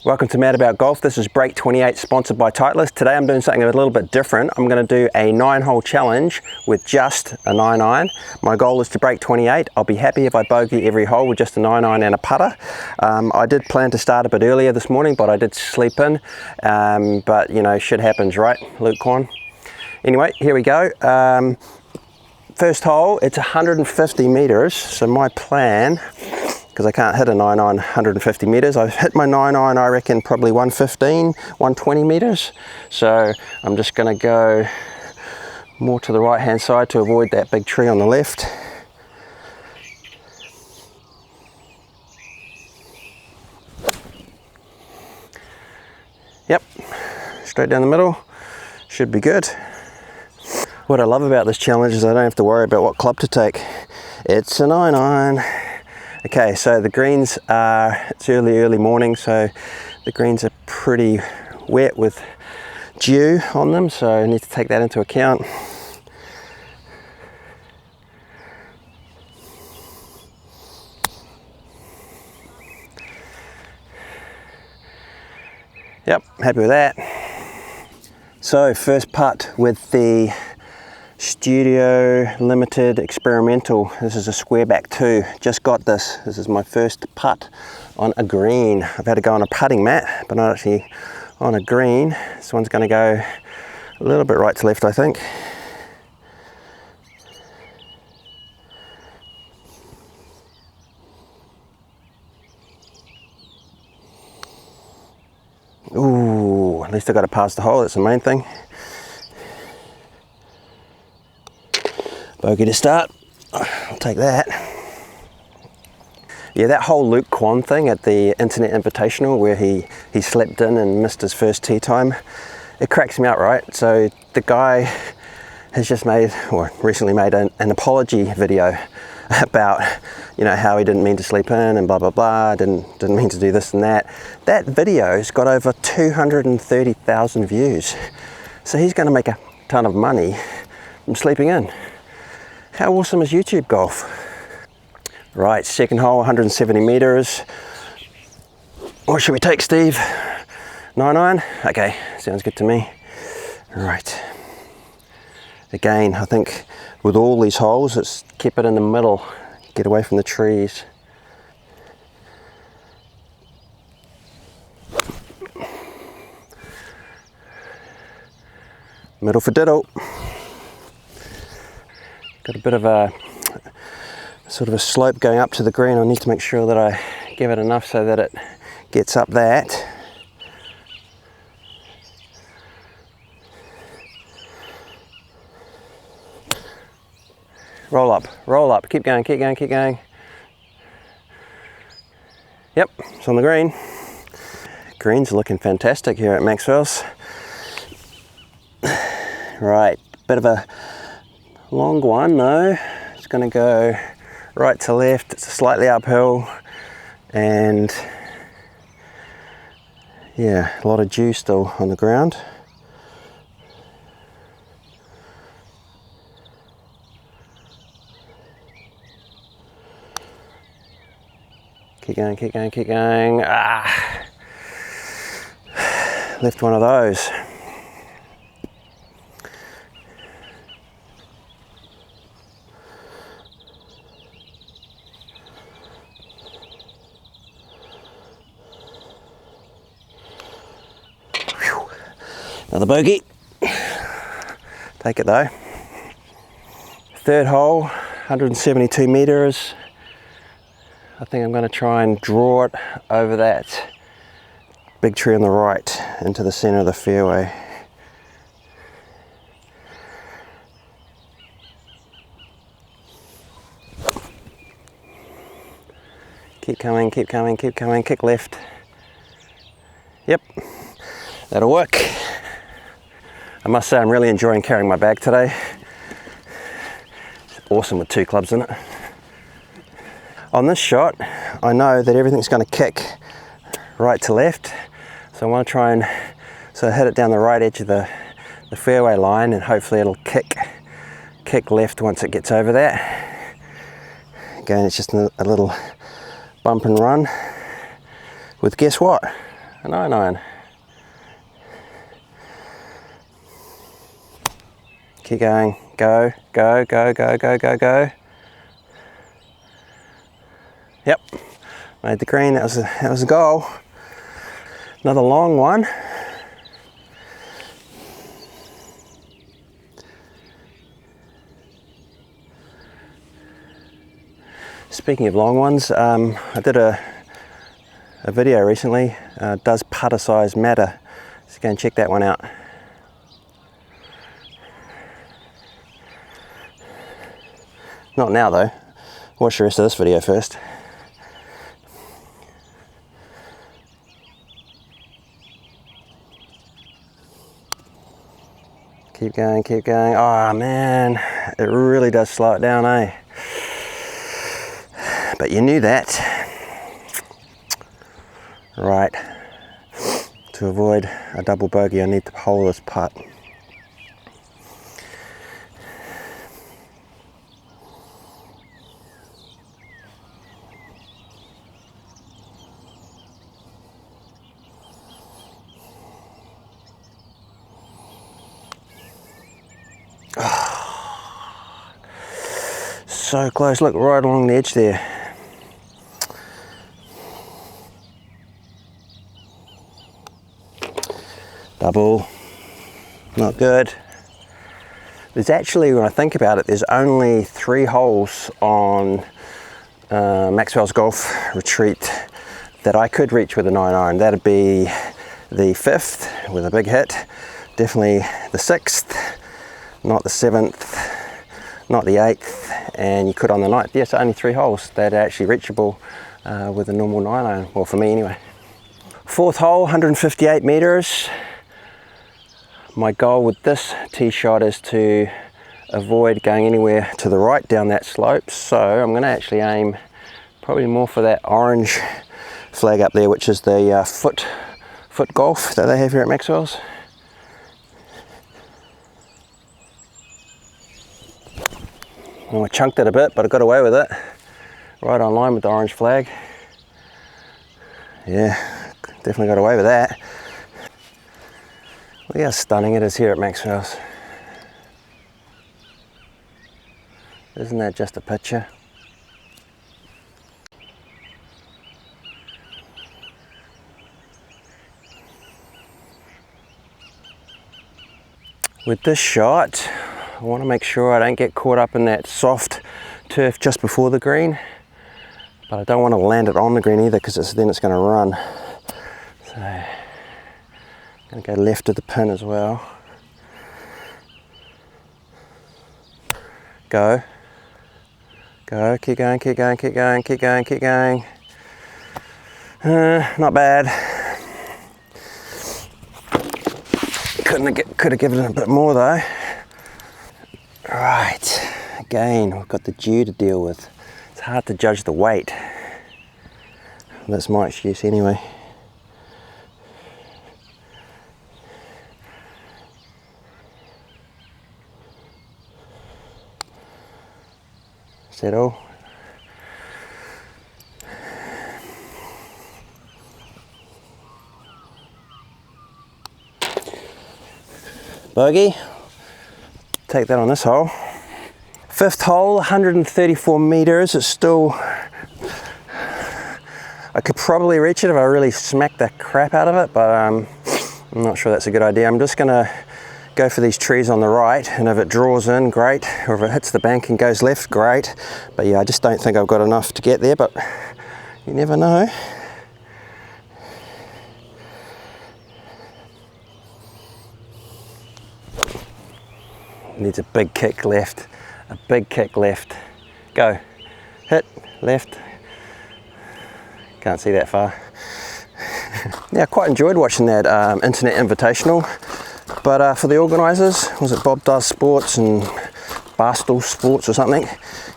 Welcome to Mad About Golf. This is break 28 sponsored by Titleist. Today I'm doing something a little bit different. I'm going to do a 9-hole challenge with just a 9-iron. My goal is to break 28. I'll be happy if I bogey every hole with just a 9-iron and a putter. I did plan to start a bit earlier this morning, but I did sleep in. But you know, shit happens, right, Luke Kwan? Anyway, here we go. First hole, it's 150 meters. So my plan, because I can't hit a 9-iron 150 meters. I've hit my 9-iron, I reckon, probably 115, 120 meters. So I'm just going to go more to the right hand side to avoid that big tree on the left. Yep, straight down the middle, should be good. What I love about this challenge is I don't have to worry about what club to take. It's a 9-iron. Okay, so the greens are, it's early morning, so the greens are pretty wet with dew on them, so I need to take that into account. Yep, happy with that. So first putt with the Studio Limited Experimental. This is a square back 2. Just got this. This is my first putt on a green. I've had to go on a putting mat, but not actually on a green. This one's going to go a little bit right to left, I think. Ooh, at least I got to pass the hole. That's the main thing. Bogey to start, I'll take that. Yeah, that whole Luke Kwan thing at the Internet Invitational where he slept in and missed his first tee time, it cracks me up, right? So the guy has just made, or recently made an apology video about, you know, how he didn't mean to sleep in and blah, blah, blah, didn't mean to do this and that. That video's got over 230,000 views. So he's gonna make a ton of money from sleeping in. How awesome is YouTube golf? Right, second hole, 170 meters. What should we take, Steve? 9-iron? Okay, sounds good to me. Right. Again, I think with all these holes, it's keep it in the middle, get away from the trees. Middle for diddle. Got a bit of a sort of a slope going up to the green. I need to make sure that I give it enough so that it gets up that. Roll up, keep going, keep going, keep going. Yep, it's on the green. Green's looking fantastic here at Maxwells. Right, bit of a long one though. It's going to go right to left. It's slightly uphill, and yeah, a lot of dew still on the ground. Keep going, keep going, keep going. Ah, left one of those. Another bogey. Take it though. Third hole, 172 meters. I think I'm going to try and draw it over that big tree on the right into the center of the fairway. Keep coming, keep coming, keep coming. Kick left. Yep, that'll work. I must say I'm really enjoying carrying my bag today. It's awesome with 2 clubs in it. On this shot, I know that everything's going to kick right to left, so I want to try and hit it down the right edge of the fairway line, and hopefully it'll kick left once it gets over that. Again, it's just a little bump and run with, guess what? an iron iron. Keep going, go, go, go, go, go, go, go. Yep, made the green, that was a goal. Another long one. Speaking of long ones, I did a video recently, does putter size matter? So go and check that one out. Not now though, watch the rest of this video first. Keep going, keep going. Oh man, it really does slow it down, eh? But you knew that. Right, to avoid a double bogey, I need to hole this putt. So close, look, right along the edge there. Double, not good. There's actually, when I think about it, there's only 3 holes on Maxwells Golf Retreat that I could reach with a 9 iron. That'd be the 5th with a big hit, definitely the 6th, not the 7th, not the 8th, and you could on the 9th. Yes, only 3 holes that are actually reachable with a normal 9 iron, well for me anyway. 4th hole, 158 meters. My goal with this tee shot is to avoid going anywhere to the right down that slope, so I'm going to actually aim probably more for that orange flag up there, which is the foot golf that they have here at Maxwell's. Well, I chunked it a bit, but I got away with it. Right on line with the orange flag. Yeah, definitely got away with that. Look how stunning it is here at Maxwell's. Isn't that just a picture? With this shot, I want to make sure I don't get caught up in that soft turf just before the green, but I don't want to land it on the green either, because then it's going to run. So I'm going to go left of the pin as well. Go. Go, keep going, keep going, keep going, keep going, keep going. Not bad. Could have given it a bit more though. Right, again, we've got the dew to deal with. It's hard to judge the weight. That's my excuse anyway. Settle. Bogey. Take that on this hole. 5th hole, 134 meters. It's still, I could probably reach it if I really smacked the crap out of it, but I'm not sure that's a good idea. I'm just gonna go for these trees on the right, and if it draws in, great, or if it hits the bank and goes left, great. But yeah, I just don't think I've got enough to get there, but you never know. Needs a big kick left, a big kick left. Go, hit, left. Can't see that far. Yeah, I quite enjoyed watching that internet invitational, but for the organisers, was it Bob Does Sports and Barstool Sports or something?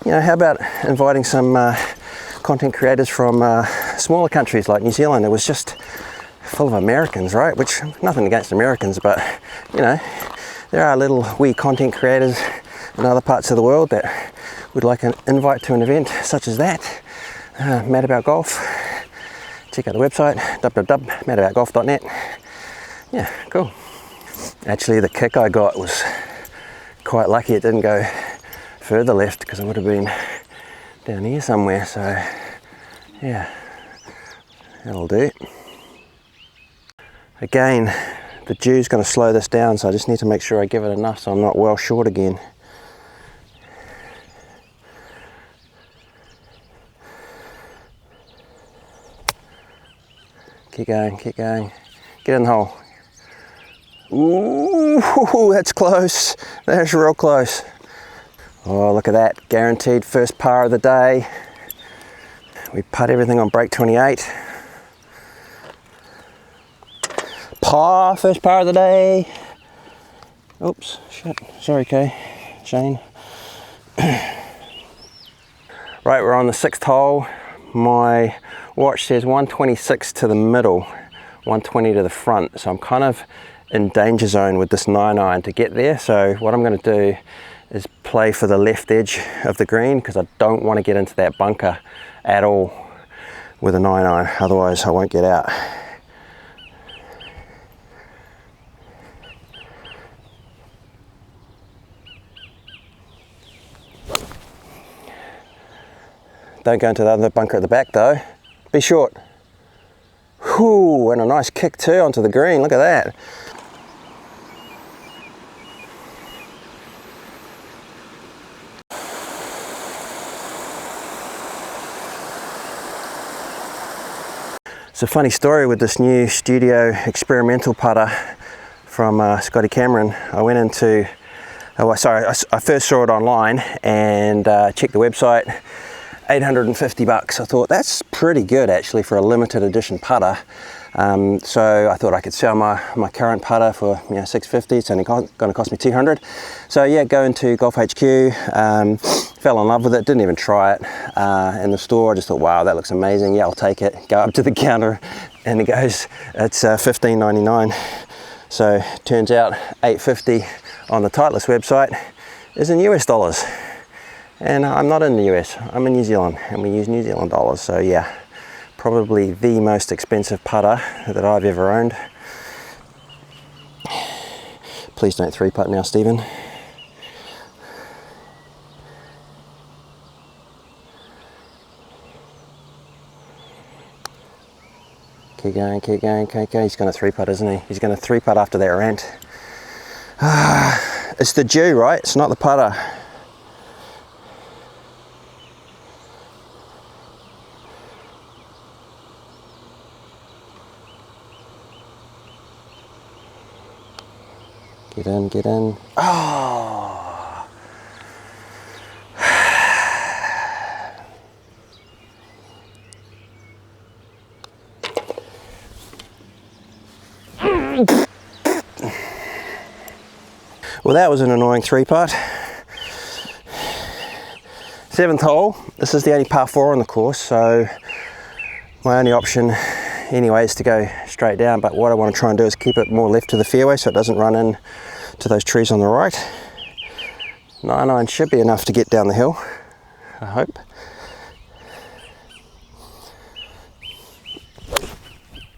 You know, how about inviting some content creators from smaller countries like New Zealand? It was just full of Americans, right? Which, nothing against Americans, but you know, there are little wee content creators in other parts of the world that would like an invite to an event such as that. Mad About Golf. check out the website, www.madaboutgolf.net. Yeah, cool. Actually, the kick I got was quite lucky it didn't go further left, because I would have been down here somewhere. So yeah, that'll do. Again, the dew's going to slow this down, so I just need to make sure I give it enough so I'm not well short again. Keep going, keep going. Get in the hole. Ooh, that's close. That's real close. Oh, look at that. Guaranteed first par of the day. We putt everything on break 28. Par, first par of the day. Oops, shit. Sorry, Shane. Right, we're on the 6th hole. My watch says 126 to the middle, 120 to the front. So I'm kind of in danger zone with this 9-iron to get there. So what I'm going to do is play for the left edge of the green, because I don't want to get into that bunker at all with a 9-iron, otherwise I won't get out. Don't go into the other bunker at the back though. Be short. Whew, and a nice kick too onto the green, look at that. It's a funny story with this new studio experimental putter from Scotty Cameron. I went into, I first saw it online and checked the website. 850 bucks. I thought that's pretty good actually for a limited edition putter. So I thought I could sell my current putter for 650. It's only going to cost me 200. So yeah, go into Golf HQ, fell in love with it, didn't even try it in the store. I just thought, wow, that looks amazing. Yeah, I'll take it. Go up to the counter and it goes, it's $15.99. So turns out 850 on the Titleist website is in US dollars. And I'm not in the US, I'm in New Zealand, and we use New Zealand dollars. So yeah, probably the most expensive putter that I've ever owned. Please don't 3-putt now, Stephen. Keep going, keep going, keep going. He's going to 3-putt, isn't he? He's going to 3-putt after that rant. It's the dew, right? It's not the putter. Get in, get in. Oh! Well, that was an annoying 3-putt. 7th hole. This is the only par 4 on the course, so my only option anyway is to go straight down, but what I want to try and do is keep it more left to the fairway so it doesn't run in to those trees on the right. 9-iron should be enough to get down the hill, I hope.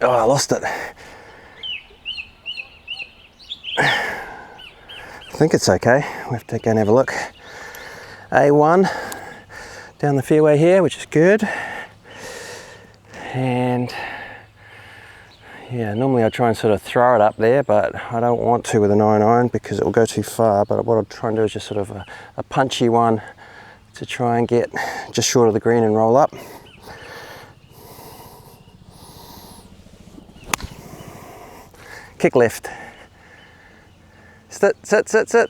Oh, I lost it. I think it's okay. We have to go and have a look. A1 down the fairway here, which is good. And yeah, normally I try and sort of throw it up there, but I don't want to with a 9-iron because it will go too far. But what I'll try and do is just sort of a punchy one to try and get just short of the green and roll up. Kick left. Sit, sit, sit, sit.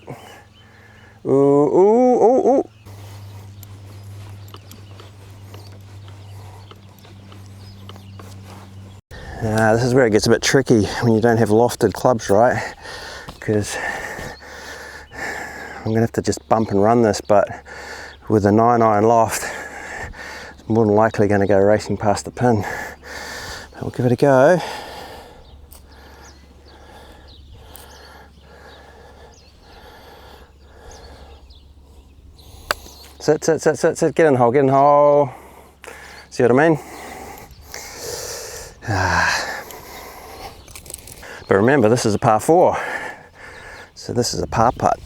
Ooh, ooh, ooh, ooh. This is where it gets a bit tricky when you don't have lofted clubs, right? Because I'm gonna have to just bump and run this, but with a 9-iron loft, it's more than likely gonna go racing past the pin. But we'll give it a go. Sit, sit, sit, sit, sit, get in the hole, get in the hole. See what I mean? But remember, this is a par 4, so this is a par putt,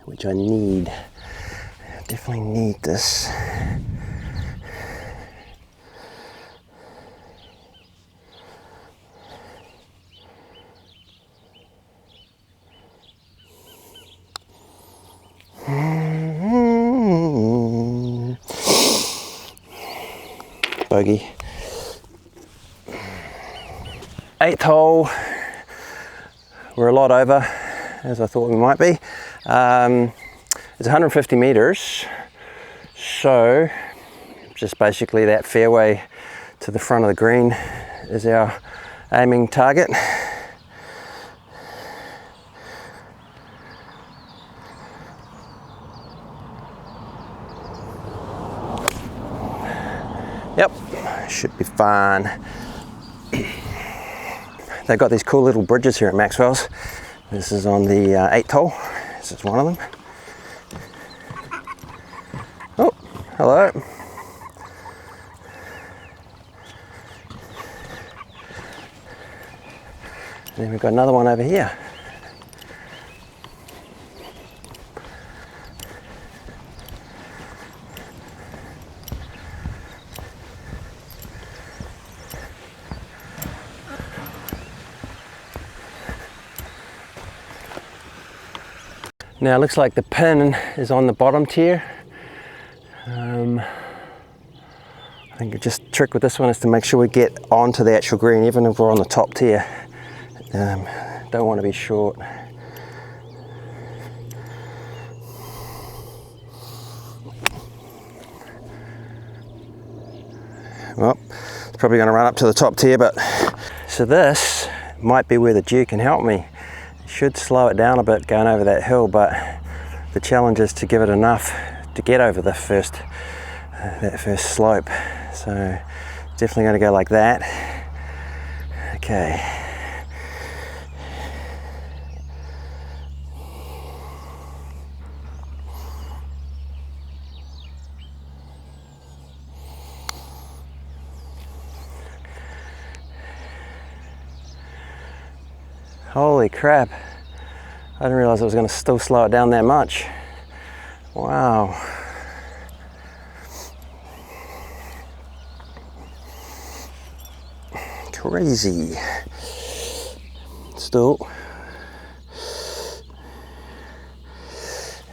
which I need. I definitely need this. Bogey. 8th hole. We're a lot over, as I thought we might be. It's 150 meters, so just basically that fairway to the front of the green is our aiming target. Yep, should be fine. They've got these cool little bridges here at Maxwells. This is on the 8th hole. This is one of them. Oh, hello. And then we've got another one over here. Now it looks like the pin is on the bottom tier. I think just trick with this one is to make sure we get onto the actual green, even if we're on the top tier. Don't want to be short. Well, it's probably going to run up to the top tier, but so this might be where the dew can help me. Should slow it down a bit going over that hill, but the challenge is to give it enough to get over the that first slope. So definitely going to go like that. Okay. Holy crap. I didn't realize I was going to still slow it down that much. Wow. Crazy. Still,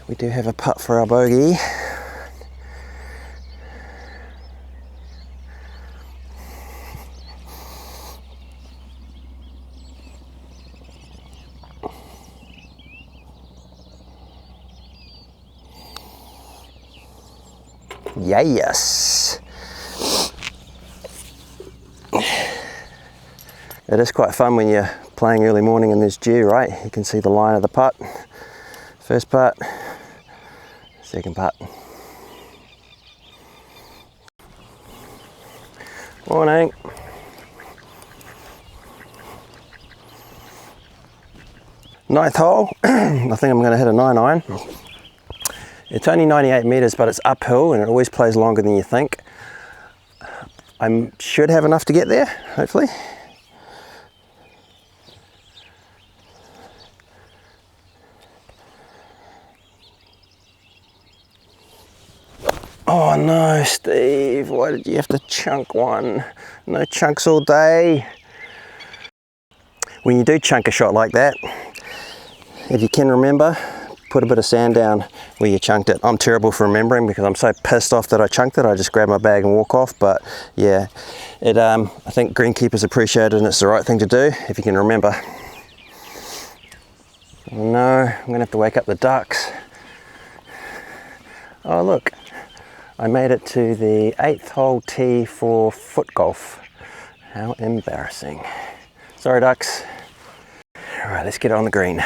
we do have a putt for our bogey. Yes. It is quite fun when you're playing early morning and there's dew, right? You can see the line of the putt. First putt, second putt. Morning. Ninth hole. I think I'm going to hit a 9-iron. It's only 98 meters, but it's uphill and it always plays longer than you think. I should have enough to get there, hopefully. Oh no, Steve, why did you have to chunk one? No chunks all day. When you do chunk a shot like that, if you can remember, put a bit of sand down where you chunked it. I'm terrible for remembering because I'm so pissed off that I chunked it. I just grab my bag and walk off. But yeah, I think greenkeepers appreciate it and it's the right thing to do if you can remember. Oh no, I'm gonna have to wake up the ducks. Oh look, I made it to the 8th hole tee for foot golf. How embarrassing. Sorry ducks. All right, let's get on the green.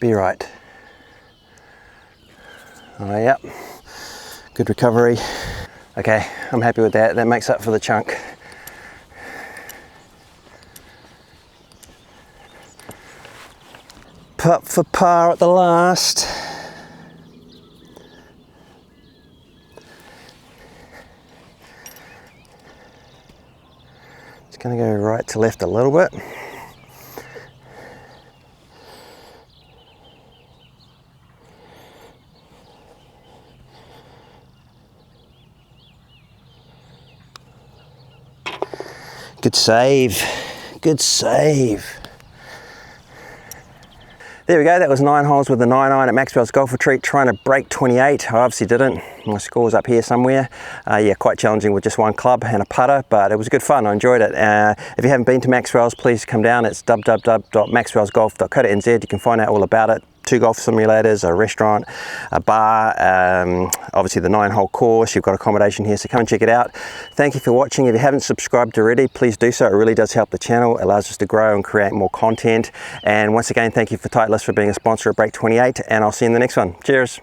Be right. Oh yeah, good recovery. Okay, I'm happy with that. That makes up for the chunk. putt for par at the last. It's going to go right to left a little bit. Good save, good save. There we go, that was 9 holes with the 9-iron at Maxwells Golf Retreat, trying to break 28. I obviously didn't. My score's up here somewhere. Yeah, quite challenging with just one club and a putter, but it was good fun. I enjoyed it. If you haven't been to Maxwells, please come down. It's www.maxwellsgolf.co.nz. You can find out all about it. 2 golf simulators, a restaurant, a bar, obviously the 9-hole course. You've got accommodation here, so come and check it out. Thank you for watching. If you haven't subscribed already, please do so. It really does help the channel. It allows us to grow and create more content. And once again, thank you for Titleist for being a sponsor of Break 28, and I'll see you in the next one. Cheers.